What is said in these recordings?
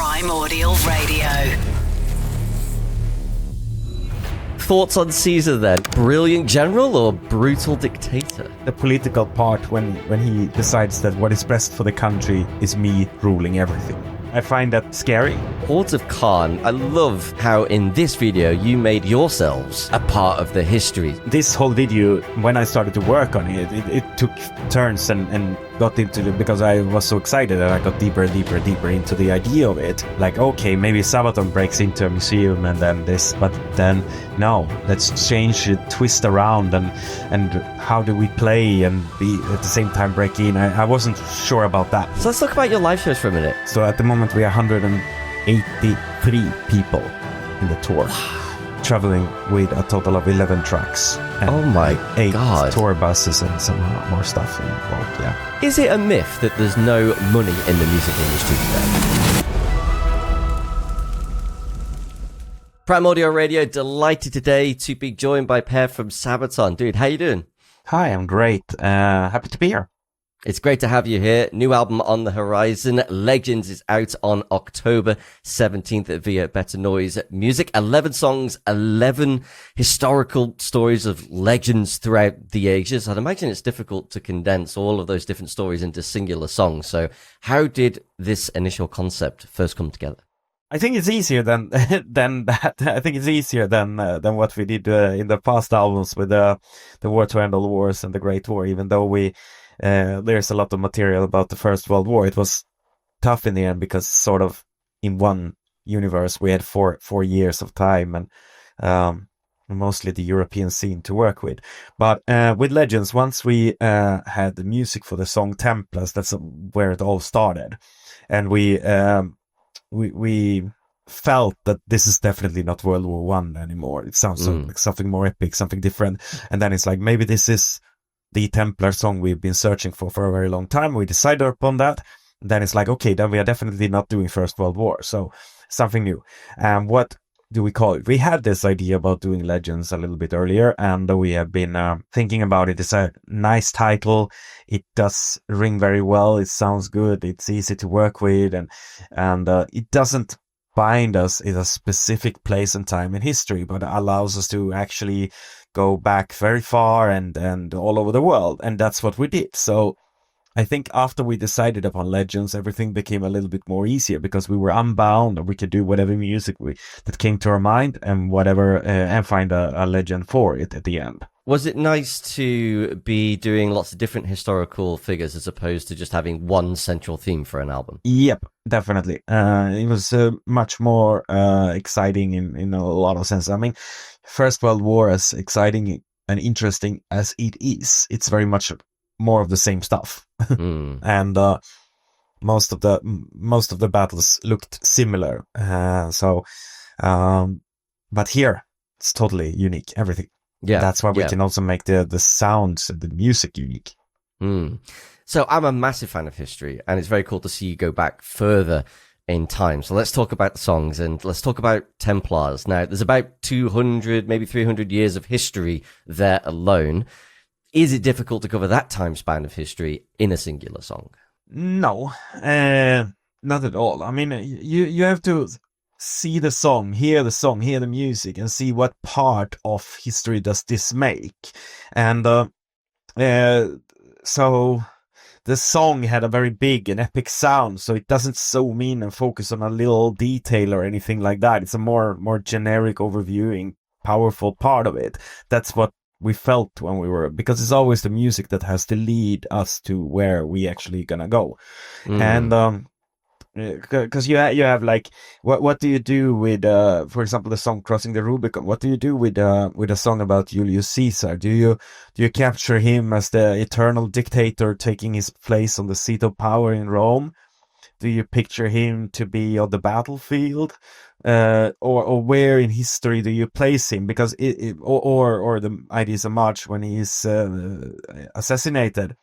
Primordial Radio. Thoughts on Caesar then? Brilliant general or brutal dictator? The political part when he decides that what is best for the country is me ruling everything. I find that scary. Hordes of Khan, I love how in this video you made yourselves a part of the history. This whole video, when I started to work on it, it took turns and got into it because I was so excited that I got deeper and deeper and deeper into the idea of it. Like, okay, maybe Sabaton breaks into a museum and then this, but then no, let's change it, twist around and how do we play and be at the same time break in. I wasn't sure about that. So let's talk about your live shows for a minute. So at the moment we are 183 people in the tour. Traveling with a total of 11 trucks. And oh my 8 God. tour buses and some more stuff involved, yeah. Is it a myth that there's no money in the music industry today? Primordial Radio, delighted today to be joined by Pär from Sabaton. Dude, how you doing? Hi, I'm great. Happy to be here. It's great to have you here. New album on the horizon. Legends is out on October 17th via Better Noise Music. 11 songs, 11 historical stories of legends throughout the ages. I'd imagine it's difficult to condense all of those different stories into singular songs. So how did this initial concept first come together? I think it's easier than that. I think it's easier than what we did in the past albums with the War to End All Wars and the Great War, even though there's a lot of material about the First World War. It was tough in the end because sort of in one universe we had four years of time and mostly the European scene to work with. But with Legends, once we had the music for the song Templars, that's where it all started. And we felt that this is definitely not World War One anymore. It sounds like something more epic, something different. And then it's like, maybe this is the Templar song we've been searching for a very long time. We decided upon that. Then it's like, okay, then we are definitely not doing First World War. So something new. And what do we call it? We had this idea about doing Legends a little bit earlier, and we have been thinking about it. It's a nice title. It does ring very well. It sounds good. It's easy to work with, and it doesn't bind us in a specific place and time in history, but allows us to actually go back very far and all over the world. And that's what we did. So I think after we decided upon Legends, everything became a little bit more easier because we were unbound and we could do whatever music that came to our mind and whatever, and find a legend for it at the end. Was it nice to be doing lots of different historical figures as opposed to just having one central theme for an album? Yep, definitely. It was much more exciting in a lot of sense. I mean, First World War, as exciting and interesting as it is, it's very much more of the same stuff. And most of the battles looked similar. But here it's totally unique. Everything. Yeah, that's why we can also make the sounds and the music unique. So I'm a massive fan of history, and it's very cool to see you go back further in time. So let's talk about the songs, and let's talk about Templars. Now, there's about 200, maybe 300 years of history there alone. Is it difficult to cover that time span of history in a singular song? No, not at all. I mean, you have to see the song, hear the music, and see what part of history does this make. And so the song had a very big and epic sound, so it doesn't zoom in and focus on a little detail or anything like that. It's a more generic overviewing, powerful part of it. That's what we felt when we were, because it's always the music that has to lead us to where we actually gonna go. And because you have like, what do you do with for example the song Crossing the Rubicon? What do you do with a song about Julius Caesar? Do you capture him as the eternal dictator taking his place on the seat of power in Rome? Do you picture him to be on the battlefield? Or where in history do you place him? Because or the ideas of March when he is assassinated.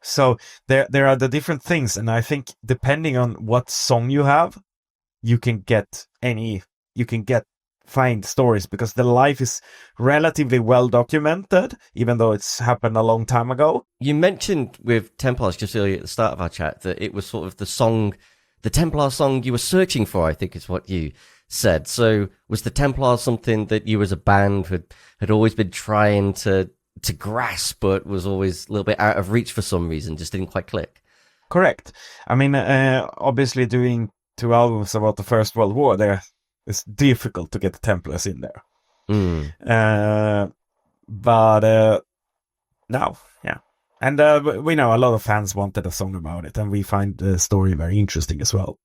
So there are the different things, and I think depending on what song you have, you can find stories, because the life is relatively well documented, even though it's happened a long time ago. You mentioned with Templars just earlier at the start of our chat that it was sort of the song the Templar song you were searching for, I think is what you said. So was the Templars something that you as a band had always been trying to grasp, but was always a little bit out of reach for some reason, just didn't quite click? Correct. I mean, obviously doing 2 albums about the First World War, it's difficult to get the Templars in there. But no, yeah. And we know a lot of fans wanted a song about it, and we find the story very interesting as well.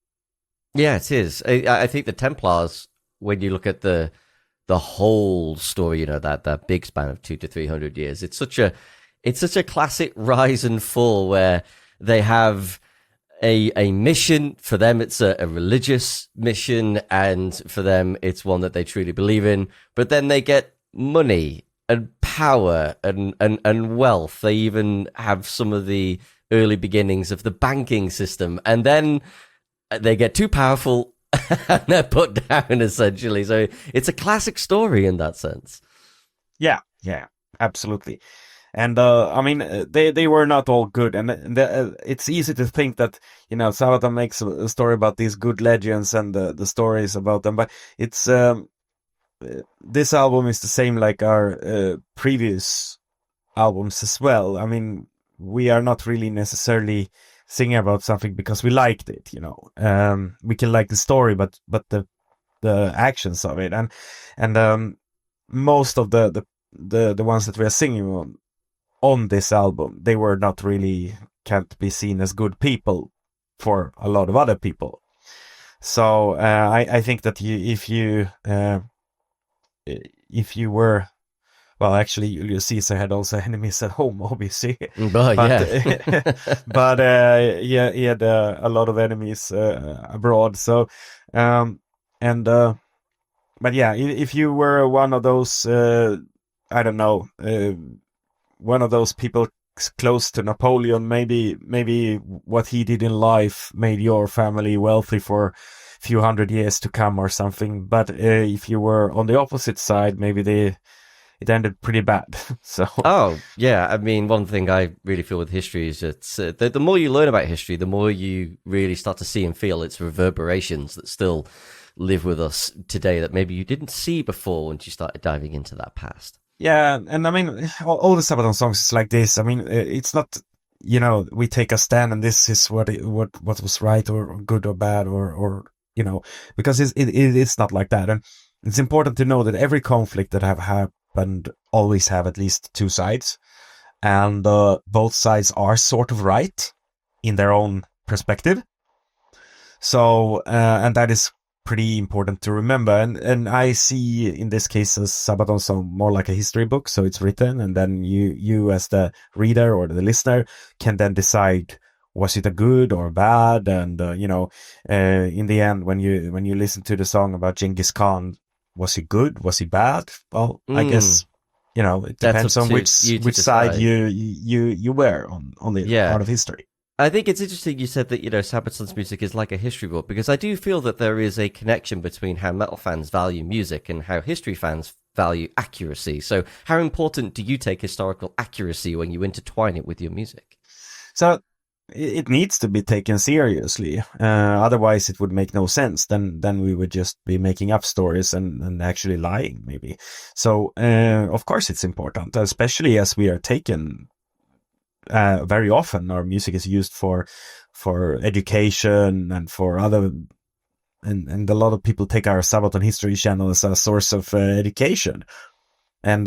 Yeah, it is. I think the Templars, when you look at the whole story, you know, that big span of 200 to 300 years, it's such a classic rise and fall where they have a mission. For them, it's a religious mission, and for them, it's one that they truly believe in. But then they get money and power and wealth. They even have some of the early beginnings of the banking system, and then they get too powerful and they're put down, essentially. So it's a classic story in that sense. Yeah, absolutely. And I mean, they were not all good, and it's easy to think that, you know, Sabaton makes a story about these good legends and the stories about them, but it's this album is the same like our previous albums as well. I mean, we are not really necessarily singing about something because we liked it, you know. We can like the story, but the actions of it, and most of the ones that we are singing on this album, they were not really, can't be seen as good people for a lot of other people. So I think that if you were, well, actually, Julius Caesar had also enemies at home, obviously. But he had a lot of enemies abroad. So, but yeah, if you were one of those, I don't know, one of those people close to Napoleon, maybe what he did in life made your family wealthy for a few hundred years to come or something. But if you were on the opposite side, maybe it ended pretty bad. So. Oh, yeah. I mean, one thing I really feel with history is that the more you learn about history, the more you really start to see and feel its reverberations that still live with us today that maybe you didn't see before once you started diving into that past. Yeah, and I mean, all the Sabaton songs is like this. I mean, it's not, you know, we take a stand and this is what was right or good or bad or you know, because it's not like that. And it's important to know that every conflict that have happened always have at least 2 sides, and both sides are sort of right in their own perspective. So, and that is pretty important to remember. And I see in this case a Sabaton song more like a history book. So it's written, and then you as the reader or the listener can then decide, was it a good or bad? And you know, in the end, when you listen to the song about Genghis Khan, was he good? Was he bad? Well, I guess, you know, it depends on which side you were on the part of history. I think it's interesting you said that, you know, Sabaton's music is like a history book, because I do feel that there is a connection between how metal fans value music and how history fans value accuracy. So how important do you take historical accuracy when you intertwine it with your music? So it needs to be taken seriously. Otherwise it would make no sense. Then we would just be making up stories and actually lying, maybe. So of course it's important, especially as we are taken very often. Our music is used for education and for other, and a lot of people take our Sabaton History channel as a source of education. And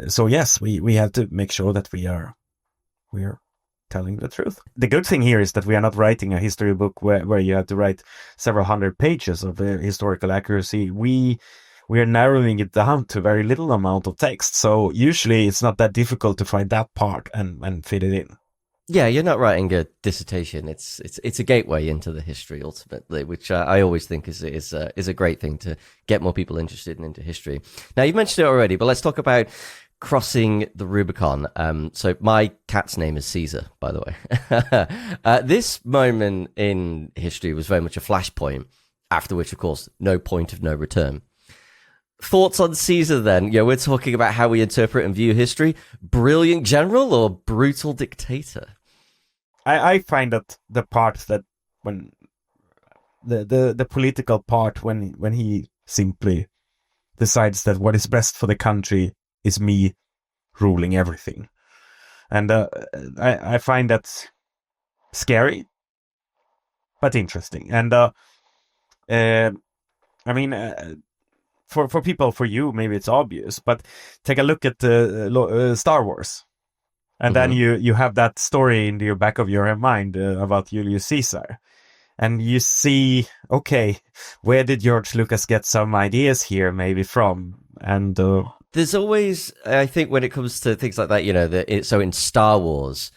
so yes, we have to make sure that we are telling the truth. The good thing here is that we are not writing a history book where you have to write several hundred pages of historical accuracy. We are narrowing it down to very little amount of text. So usually it's not that difficult to find that part and fit it in. Yeah, you're not writing a dissertation. It's a gateway into the history ultimately, which I always think is a great thing to get more people interested into history. Now, you've mentioned it already, but let's talk about crossing the Rubicon. So my cat's name is Caesar, by the way. This moment in history was very much a flashpoint, after which, of course, no point of no return. Thoughts on Caesar then? Yeah, we're talking about how we interpret and view history. Brilliant general or brutal dictator? I find that the part that when the political part when he simply decides that what is best for the country is me ruling everything. And I find that scary, but interesting. And I mean, for people, for you, maybe it's obvious, but take a look at Star Wars. And then you have that story in the back of your mind about Julius Caesar. And you see, okay, where did George Lucas get some ideas here maybe from? And there's always, I think, when it comes to things like that, you know, so in Star Wars,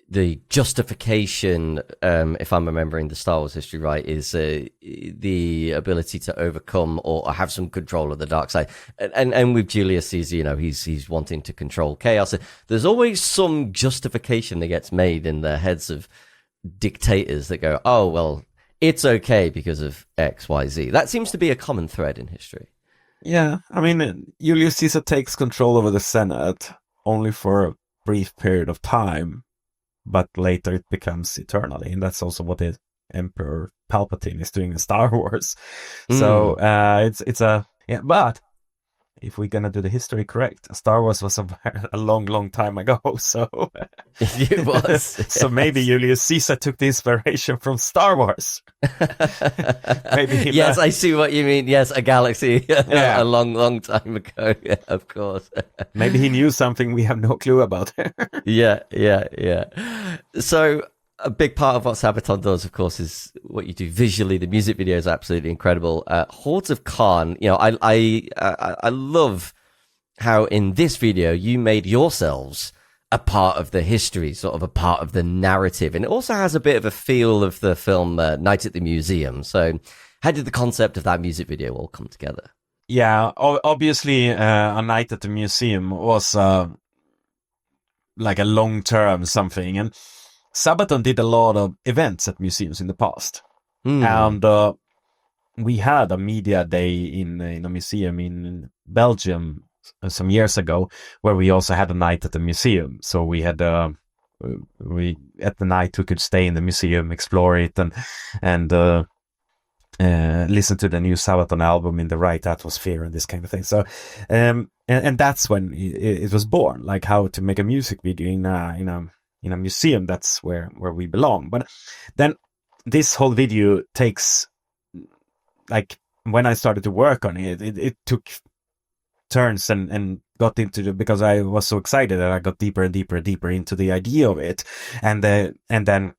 the justification, if I'm remembering the Star Wars history right, is the ability to overcome or have some control of the dark side. And with Julius Caesar, you know, he's wanting to control chaos. There's always some justification that gets made in the heads of dictators that go, oh, well, it's okay because of X, Y, Z. That seems to be a common thread in history. Yeah, I mean, Julius Caesar takes control over the Senate only for a brief period of time, but later it becomes eternally, and that's also what the Emperor Palpatine is doing in Star Wars. So it's but if we're gonna do the history correct, Star Wars was a long time ago. So it was. So maybe Julius Caesar took the inspiration from Star Wars. Maybe yes, I see what you mean. Yes, a galaxy a long time ago. Yeah, of course. Maybe he knew something we have no clue about. Yeah. So a big part of what Sabaton does, of course, is what you do visually. The music video is absolutely incredible. Hordes of Khan, you know, I love how in this video you made yourselves a part of the history, sort of a part of the narrative. And it also has a bit of a feel of the film Night at the Museum. So how did the concept of that music video all come together? Yeah, obviously A Night at the Museum was like a long-term something. And Sabaton did a lot of events at museums in the past. And we had a media day in a museum in Belgium some years ago, where we also had a night at the museum. So we had at the night we could stay in the museum, explore it, and listen to the new Sabaton album in the right atmosphere and this kind of thing. So and that's when it was born, like how to make a music video in a museum. That's where we belong. But then this whole video takes, like, when I started to work on it took turns and got into because I was so excited that I got deeper and deeper into the idea of it. And then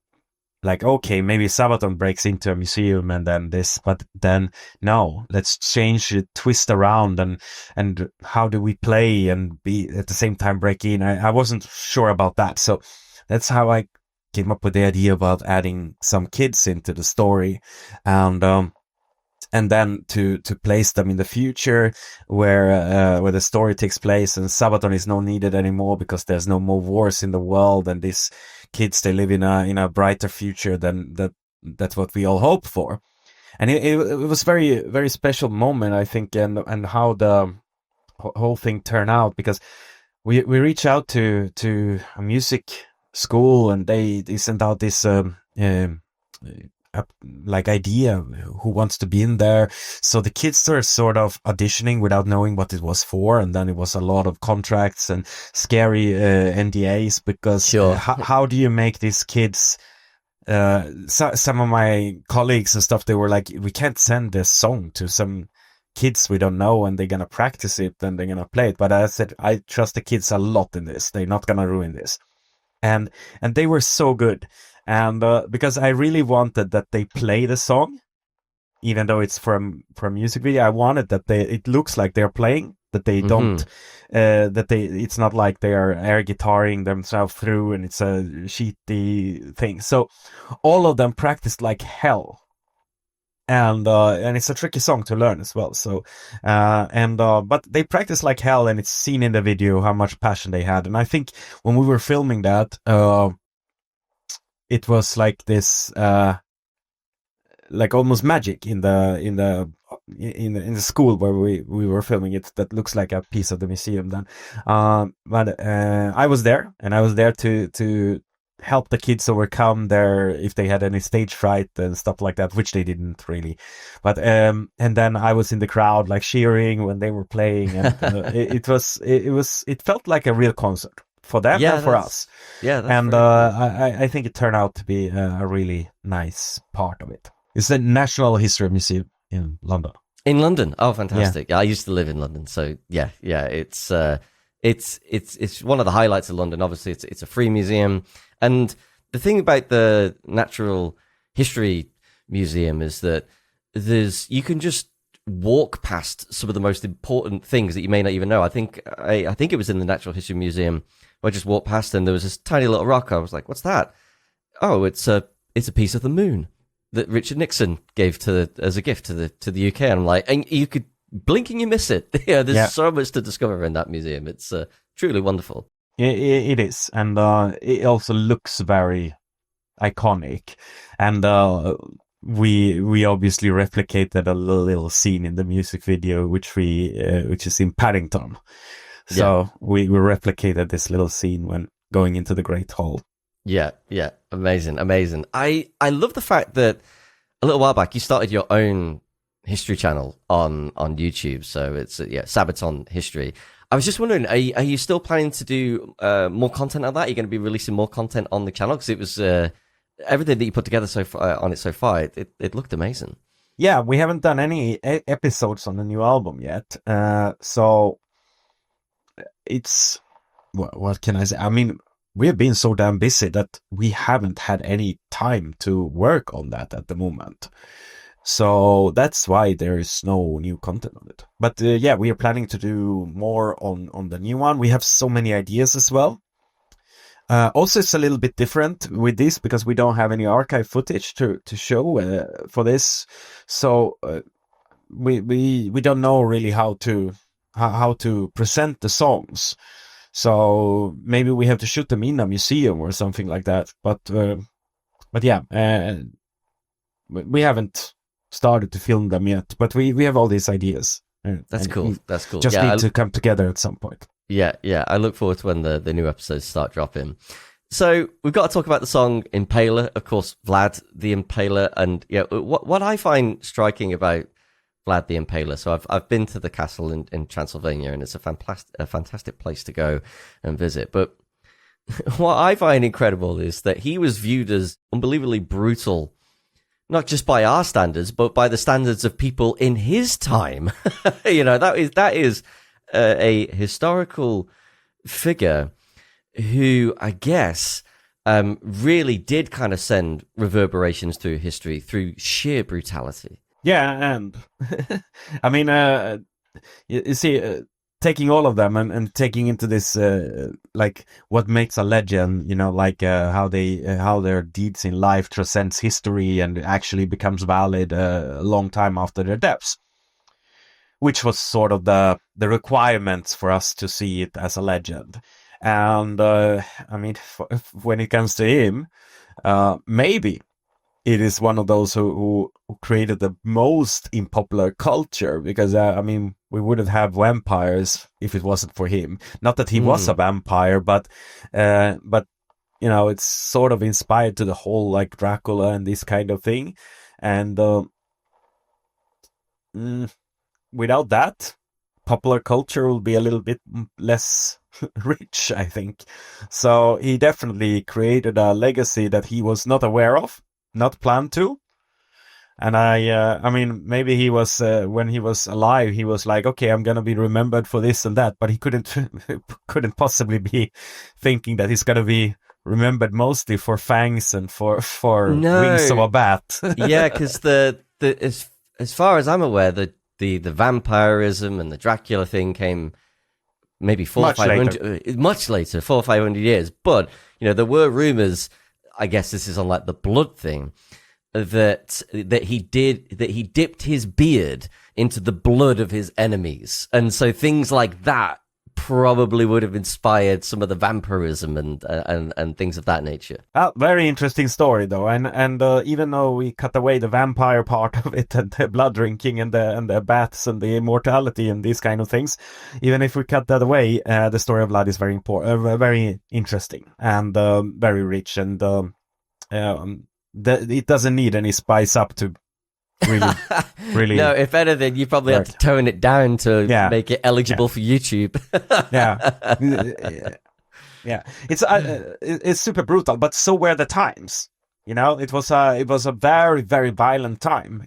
like, okay, maybe Sabaton breaks into a museum and then this, but then no, let's change it, twist around, and how do we play and be at the same time break in? I wasn't sure about that. So that's how I came up with the idea about adding some kids into the story, and then to place them in the future where the story takes place, and Sabaton is not needed anymore because there's no more wars in the world, and these kids, they live in a brighter future than that's what we all hope for. And it was very, very special moment, I think, and how the whole thing turned out, because we reach out to a music school, and they sent out this like idea who wants to be in there. So the kids were sort of auditioning without knowing what it was for, and then it was a lot of contracts and scary NDAs, because how do you make these kids, some of my colleagues and stuff, they were like, we can't send this song to some kids we don't know, and they're gonna practice it and they're gonna play it. But I said, I trust the kids a lot in this, they're not gonna ruin this. And they were so good. And because I really wanted that they play the song, even though it's from a music video, I wanted that it looks like they're playing, that they don't, it's not like they are air guitaring themselves through and it's a sheety thing. So all of them practiced like hell. And it's a tricky song to learn as well. So, but they practiced like hell, and it's seen in the video how much passion they had. And I think when we were filming that, it was like this, like almost magic in the school where we were filming it. That looks like a piece of the museum then. But I was there, and I was there to help the kids overcome if they had any stage fright and stuff like that, which they didn't really. But and then I was in the crowd like cheering when they were playing, and it felt like a real concert for them and for us. Yeah, that's and cool. I think it turned out to be a really nice part of it. It's the National History Museum in London. In London, oh, fantastic! Yeah, I used to live in London, so yeah, it's one of the highlights of London. Obviously, it's a free museum, and the thing about the Natural History Museum is that you can just walk past some of the most important things that you may not even know. I think it was in the Natural History Museum where I just walked past and there was this tiny little rock. I was like, "What's that?" Oh, it's a piece of the moon that Richard Nixon gave as a gift to the UK. And I'm like, and you could blink and you miss it. Yeah, there's so much to discover in that museum. It's truly wonderful. It is, and it also looks very iconic, and we obviously replicated a little scene in the music video, which is in Paddington. So we replicated this little scene when going into the Great Hall. Yeah, amazing. I love the fact that a little while back you started your own history channel on YouTube. So it's Sabaton History. I was just wondering, are you still planning to do more content on that? Are you going to be releasing more content on the channel? Because it was everything that you put together so far. It looked amazing. Yeah, we haven't done any episodes on the new album yet. So it's what can I say? I mean, we have been so damn busy that we haven't had any time to work on that at the moment. So that's why there is no new content on it. But we are planning to do more on the new one. We have so many ideas as well. Also, it's a little bit different with this because we don't have any archive footage to show for this. So we don't know really how to present the songs. So maybe we have to shoot them in a museum or something like that. But yeah, we haven't started to film them yet. But we have all these ideas. That's cool. That's cool. Just need to come together at some point. Yeah. I look forward to when the new episodes start dropping. So we've got to talk about the song Impaler, of course, Vlad the Impaler. And what I find striking about Vlad the Impaler. So I've been to the castle in Transylvania, and it's a fantastic place to go and visit. But what I find incredible is that he was viewed as unbelievably brutal, not just by our standards, but by the standards of people in his time. That is a historical figure who, I guess, really did kind of send reverberations through history through sheer brutality. Yeah, and I mean, you see, taking all of them and taking into this, like what makes a legend, like how their deeds in life transcends history and actually becomes valid a long time after their deaths, which was sort of the requirements for us to see it as a legend. And I mean, when it comes to him, maybe it is one of those who created the most in popular culture, because I mean, we wouldn't have vampires if it wasn't for him. Not that he was a vampire, but it's sort of inspired to the whole like Dracula and this kind of thing. And without that, popular culture will be a little bit less rich, I think. So he definitely created a legacy that he was not aware of, not planned to. And I mean, maybe he was, when he was alive, he was like, okay, I'm going to be remembered for this and that, but he couldn't possibly be thinking that he's going to be remembered mostly for fangs and for wings of a bat. Yeah, because as far as I'm aware, the vampirism and the Dracula thing came maybe 400 or 500 years. But, there were rumors, I guess this is on like the blood thing, that he dipped his beard into the blood of his enemies. And so things like that probably would have inspired some of the vampirism and things of that nature. Very interesting story though, and even though we cut away the vampire part of it and the blood drinking and the baths and the immortality and these kind of things, even if we cut that away, the story of Vlad is very important, very interesting and very rich, and it doesn't need any spice up to really. No, if anything, you probably have to tone it down to make it eligible for YouTube. yeah. It's super brutal, but so were the times. You know, it was a very, very violent time.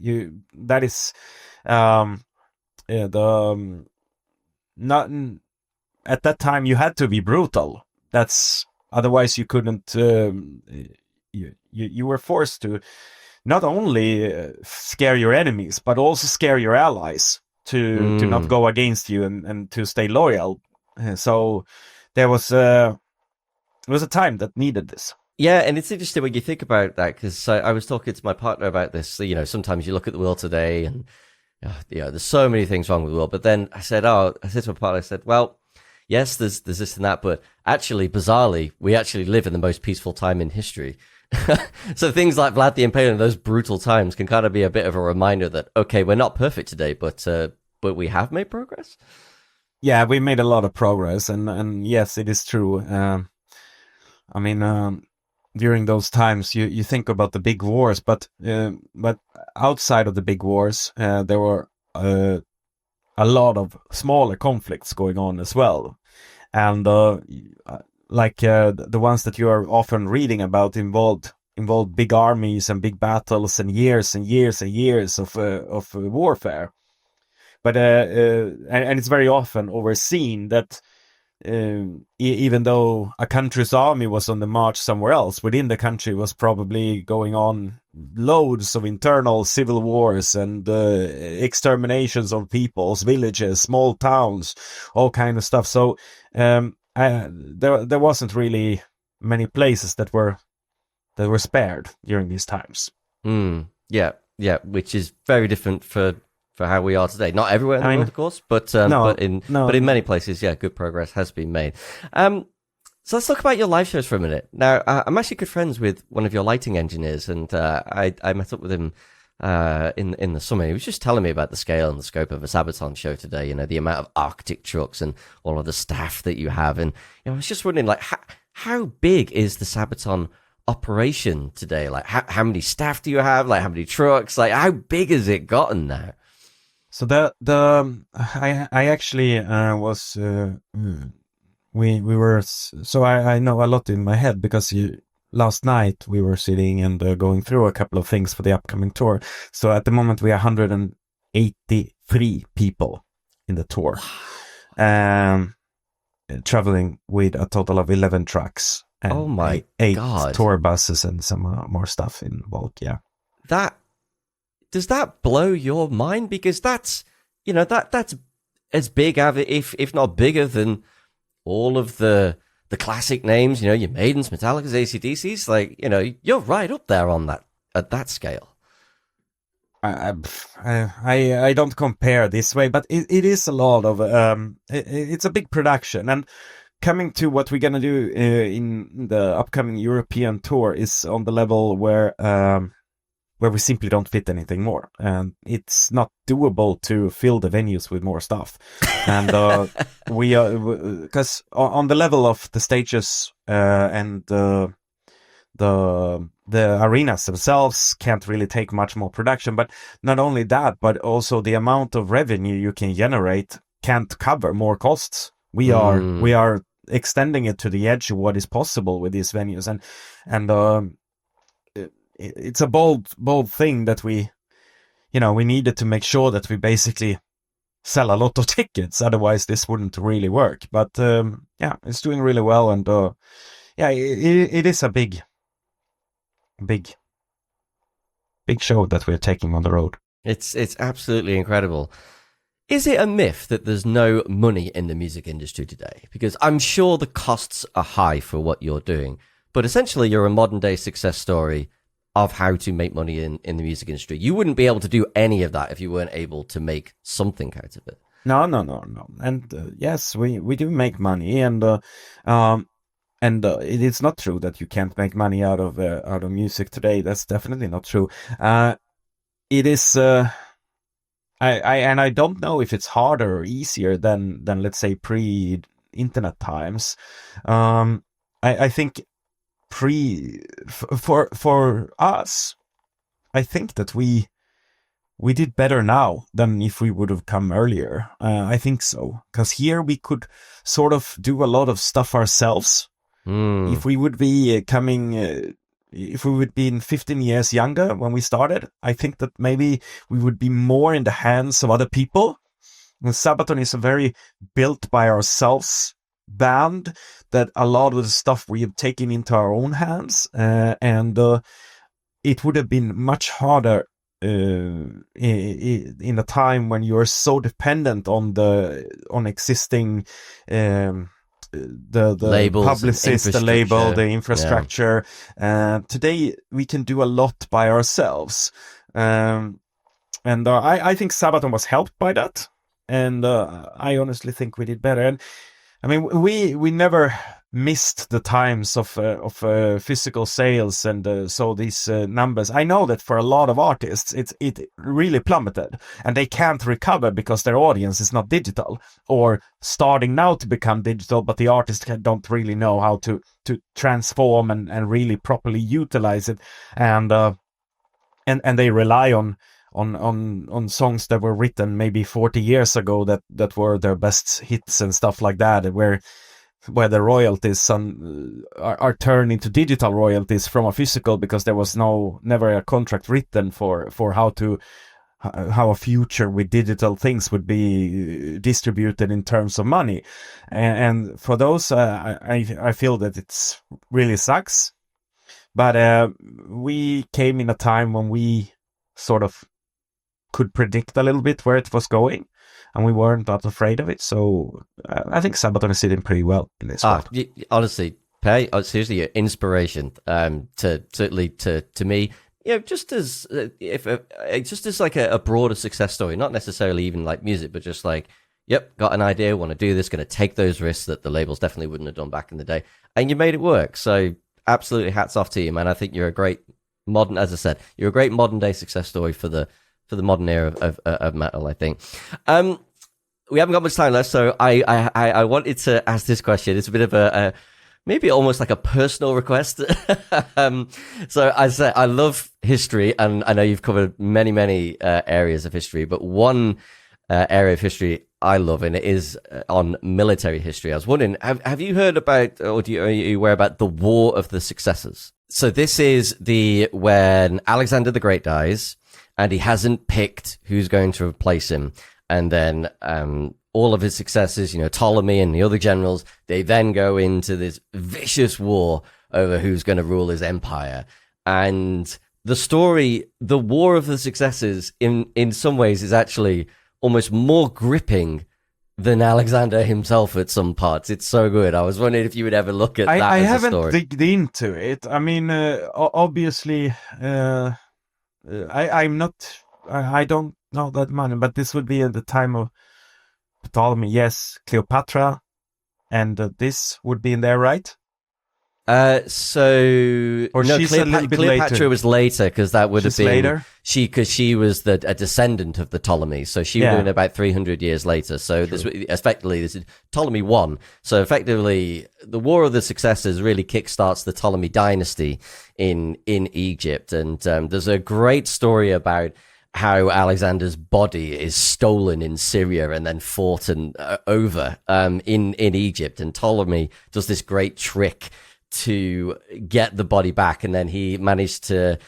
Not at that time you had to be brutal. Otherwise you couldn't. You were forced to not only scare your enemies, but also scare your allies to not go against you and to stay loyal. So there was a time that needed this. Yeah, and it's interesting when you think about that, because I was talking to my partner about this. You know, sometimes you look at the world today and, there's so many things wrong with the world. But then I said to my partner, well, yes, there's this and that, but actually, bizarrely, we actually live in the most peaceful time in history. So things like Vlad the Impaler in those brutal times can kind of be a bit of a reminder that, okay, we're not perfect today, but we have made progress. Yeah, we made a lot of progress, and yes, it is true. During those times, you think about the big wars, but outside of the big wars, there were a lot of smaller conflicts going on as well, and the ones that you are often reading about involved big armies and big battles and years and years and years of warfare. But and it's very often overseen that even though a country's army was on the march somewhere else, within the country was probably going on loads of internal civil wars and exterminations of peoples, villages, small towns, all kind of stuff. So there wasn't really many places that were spared during these times. Yeah, which is very different for how we are today. Not everywhere in the world, of course, but in many places, good progress has been made. So let's talk about your live shows for a minute. Now, I'm actually good friends with one of your lighting engineers, and I met up with him in the summer. He was just telling me about the scale and the scope of a Sabaton show today, you know, the amount of Arctic trucks and all of the staff that you have. And I was just wondering, like, how big is the Sabaton operation today? Like, how many staff do you have? Like, how many trucks? Like, how big has it gotten now? So I actually was we were, so I know a lot in my head because last night we were sitting and going through a couple of things for the upcoming tour. So at the moment we are 183 people in the tour, traveling with a total of 11 trucks and eight God. Tour buses and some more stuff involved. Yeah. Does that blow your mind? Because that's as big, if not bigger than all of the classic names, your Maidens, Metallicas, AC/DCs. Like, you're right up there on that, at that scale. I don't compare this way, but it is a lot of it's a big production. And coming to what we're gonna do in the upcoming European tour is on the level where we simply don't fit anything more, and it's not doable to fill the venues with more stuff. And we are, because on the level of the stages and the arenas themselves can't really take much more production. But not only that, but also the amount of revenue you can generate can't cover more costs. We are extending it to the edge of what is possible with these venues, and it's a bold thing that we needed to make sure that we basically sell a lot of tickets. Otherwise, this wouldn't really work. But it's doing really well, and it is a big show that we're taking on the road. It's absolutely incredible. Is it a myth that there's no money in the music industry today? Because I'm sure the costs are high for what you're doing, but essentially you're a modern day success story of how to make money in the music industry. You wouldn't be able to do any of that if you weren't able to make something out of it. No. And yes, we do make money, and it is not true that you can't make money out of music today. That's definitely not true. It is. I don't know if it's harder or easier than let's say pre-internet times. I think for us, I think that we did better now than if we would have come earlier. I think so, because here we could sort of do a lot of stuff ourselves. If we would be if we would be 15 years younger when we started, I think that maybe we would be more in the hands of other people. And Sabaton is a very built by ourselves band, that a lot of the stuff we have taken into our own hands, and it would have been much harder in a time when you're so dependent on existing the labels, publicist, the label, the infrastructure. Today we can do a lot by ourselves, and I think Sabaton was helped by that, and I honestly think we did better. And I mean, we never missed the times of physical sales, and so these numbers. I know that for a lot of artists, it really plummeted, and they can't recover because their audience is not digital or starting now to become digital. But the artists don't really know how to transform and really properly utilize it, and they rely on songs that were written maybe 40 years ago that were their best hits and stuff like that, where the royalties are turned into digital royalties from a physical, because there was never a contract written for how a future with digital things would be distributed in terms of money. And for those, I feel that it's really sucks. But we came in a time when we sort of could predict a little bit where it was going, and we weren't that afraid of it. So I think Sabaton is sitting pretty well in this world. Honestly, Pär, seriously, your inspiration certainly to me. You know, just as just as like a broader success story, not necessarily even like music, but just like, yep, got an idea, want to do this, going to take those risks that the labels definitely wouldn't have done back in the day, and you made it work. So absolutely, hats off to you, man. I think you're a great modern, as I said, you're a great modern day success story for the modern era of metal, I think. We haven't got much time left, so I wanted to ask this question. It's a bit of a maybe almost like a personal request. So I said I love history, and I know you've covered many areas of history, but one area of history I love, and it is on military history. I was wondering, have you heard about, or are you aware about the War of the Successors? So this is when Alexander the Great dies, and he hasn't picked who's going to replace him. And then all of his successors, Ptolemy and the other generals, they then go into this vicious war over who's going to rule his empire. And the story, the War of the Successors, in some ways is actually almost more gripping than Alexander himself at some parts. It's so good. I was wondering if you would ever look at that I as haven't a story. digged into it. I mean, obviously... I don't know that much, but this would be at the time of Ptolemy. Yes, Cleopatra, and this would be in there, right? Cleopatra was later, because that would have been later. Because she was a descendant of the Ptolemies, so she would have been about 300 years later. So this is Ptolemy won. So effectively, the War of the Successors really kickstarts the Ptolemy dynasty in Egypt, and there's a great story about how Alexander's body is stolen in Syria and then fought over in Egypt, and Ptolemy does this great trick to get the body back, and then he managed to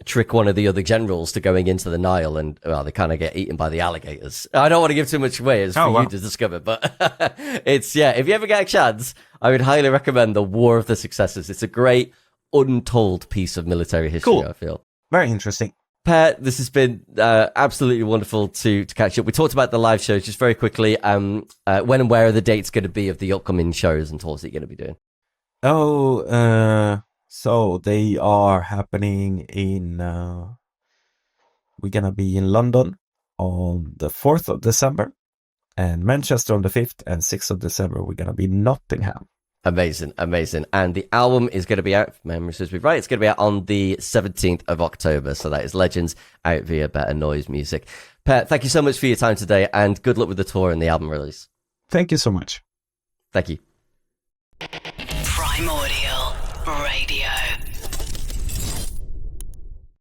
trick one of the other generals to going into the Nile, and they kind of get eaten by the alligators. I don't want to give too much away, it's for you to discover, but it's, if you ever get a chance, I would highly recommend the War of the Successors. It's a great untold piece of military history. Cool. I feel very interesting. Pär, this has been absolutely wonderful to catch up. We talked about the live shows just very quickly. When and where are the dates going to be of the upcoming shows and tours that you're going to be doing? So they are happening in, we're gonna be in London on the 4th of December, and Manchester on the 5th, and 6th of December we're going to be in Nottingham. Amazing. And the album is going to be out, if memory serves me right, it's going to be out on the 17th of October. So that is Legends, out via Better Noise Music. Pär, thank you so much for your time today, and good luck with the tour and the album release. Thank you so much. Thank you. Primordial Radio.